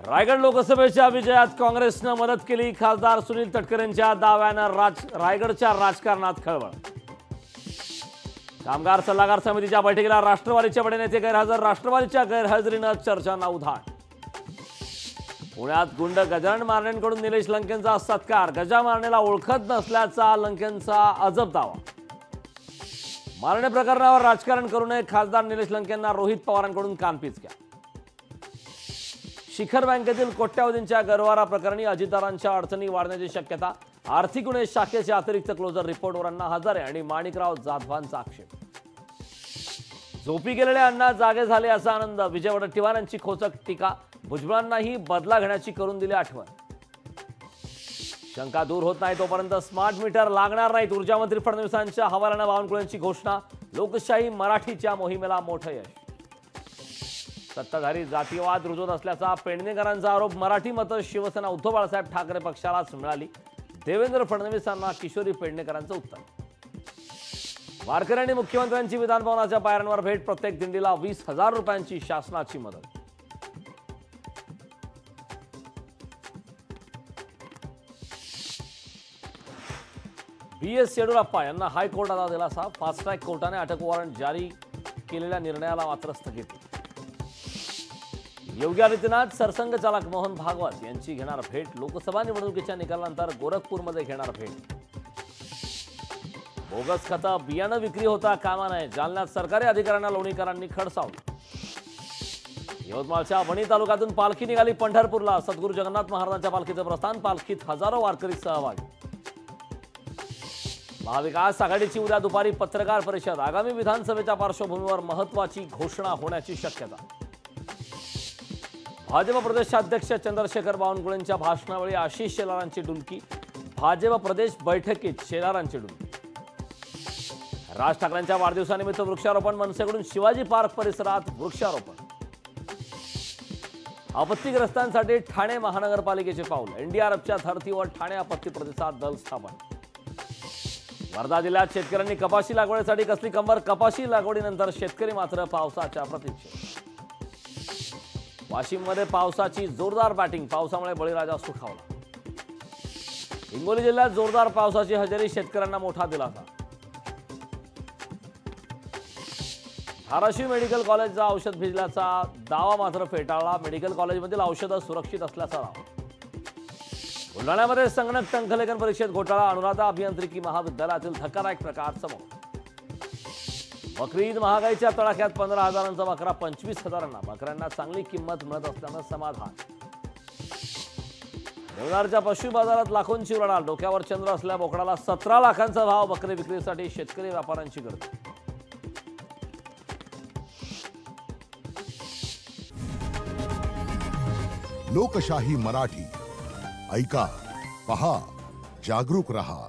रायगड लोकसभेच्या विजयात काँग्रेसनं मदत केली। खासदार सुनील तटकरेंच्या दाव्यानं रायगडच्या राजकारणात खळबळ। कामगार सल्लागार समितीच्या बैठकीला राष्ट्रवादीचे बडे नेते गैरहजर। राष्ट्रवादीच्या गैरहजेरीनं चर्चांना उधाण। पुण्यात गुंड गजानन मारणेंकडून निलेश लंकेंचा सत्कार। गजा मारणेला ओळखत नसल्याचा लंकेंचा अजब दावा। मारणे प्रकरणावर राजकारण करू नये, खासदार निलेश लंकेंना रोहित पवारांकडून कानपिचक्या। शिखर बँकेतील कोट्यावधींच्या गरवारा प्रकरणी अजितदारांच्या अडचणी वाढण्याची शक्यता। आर्थिक गुन्हे शाखेचे अतिरिक्त क्लोजर रिपोर्टवर अण्णा हजारे आणि माणिकराव जाधवांचा आक्षेप। झोपी गेलेले अण्णा जागे झाले असा आनंद। विजय वडेट्टीवार यांची खोचक टीका। भुजबळांनाही बदला घेण्याची करून दिली आठवण। शंका दूर होत नाही तोपर्यंत स्मार्ट मीटर लागणार नाहीत। ऊर्जा मंत्री फडणवीसांच्या हवाल्यानं बावनकुळेंची घोषणा। लोकशाही मराठीच्या मोहिमेला मोठं यश। सत्ताधारी जातीयवाद रुजवत असल्याचा पेडणेकरांचा आरोप। मराठी मतं शिवसेना उद्धव बाळासाहेब ठाकरे पक्षालाच मिळाली। देवेंद्र फडणवीसांना किशोरी पेडणेकरांचं उत्तर। वारकऱ्यांनी मुख्यमंत्र्यांची विधानभवनाच्या पायऱ्यांवर भेट। प्रत्येक दिंडीला 20,000 रुपयांची शासनाची मदत। BS येडियुरप्पा यांना हायकोर्टाचा दिलासा। फास्ट ट्रॅक कोर्टाने अटक वॉरंट जारी केलेल्या निर्णयाला मात्र स्थगिती। योगी आदित्यनाथ सरसंघचालक मोहन भागवत यांची घेणार भेट। लोकसभा निवडणुकीच्या निकालानंतर गोरखपूरमध्ये घेणार भेट। बोगस खतं बियाणं विक्री होता कामा नये। जालन्यात सरकारी अधिकाऱ्यांना लोणीकरांनी खडसावलं। यवतमाळच्या वणी तालुक्यातून पालखी निघाली पंढरपूरला। सद्गुरू जगन्नाथ महाराजांच्या पालखीचं प्रस्थान। पालखीत हजारो वारकरी सहभागी। महाविकास आघाडीची उद्या दुपारी पत्रकार परिषद। आगामी विधानसभेच्या पार्श्वभूमीवर महत्त्वाची घोषणा होण्याची शक्यता। भाजप प्रदेशाध्यक्ष चंद्रशेखर बावनकुळेंच्या भाषणावेळी आशिष शेलारांची डुलकी। भाजप प्रदेश बैठकीत शेलारांची डुलकी। राज ठाकरेंच्या वाढदिवसानिमित्त वृक्षारोपण। मनसेकडून शिवाजी पार्क परिसरात वृक्षारोपण। आपत्तीग्रस्तांसाठी ठाणे महानगरपालिकेचे पाऊल। NDRFच्या धर्तीवर ठाणे आपत्ती प्रतिसाद दल स्थापन। वर्धा जिल्ह्यात शेतकऱ्यांनी कपाशी लागवडीसाठी कसली कंबर। कपाशी लागवडीनंतर शेतकरी मात्र पावसाच्या प्रतीक्षेत। वाशिममध्ये पावसाची जोरदार बॅटिंग। पावसामुळे बळीराजा सुखावला। हिंगोली जिल्ह्यात जोरदार पावसाची हजेरी। शेतकऱ्यांना मोठा दिलासा। धाराशिव मेडिकल कॉलेजचा औषध भिजल्याचा दावा मात्र फेटाळला। मेडिकल कॉलेजमधील औषधं सुरक्षित असल्याचा दावा। बुलढाण्यामध्ये संगणक टंकलेखन परीक्षेत घोटाळा। अनुराधा अभियांत्रिकी महाविद्यालयातील धक्कादायक प्रकार समोर। बकरी ईद महागाईच्या तडाख्यात 15,000चा बकरा 25,000. बकऱ्यांना चांगली किंमत मिळत असल्यानं समाधान। देवदारच्या पशु बाजारात लाखोंची उलाढाल। डोक्यावर चंद्र असल्या बोकडाला 17 लाखांचा भाव। बकरी विक्रीसाठी शेतकरी व्यापाऱ्यांची गर्दी। लोकशाही मराठी ऐका, पहा, जागरूक रहा।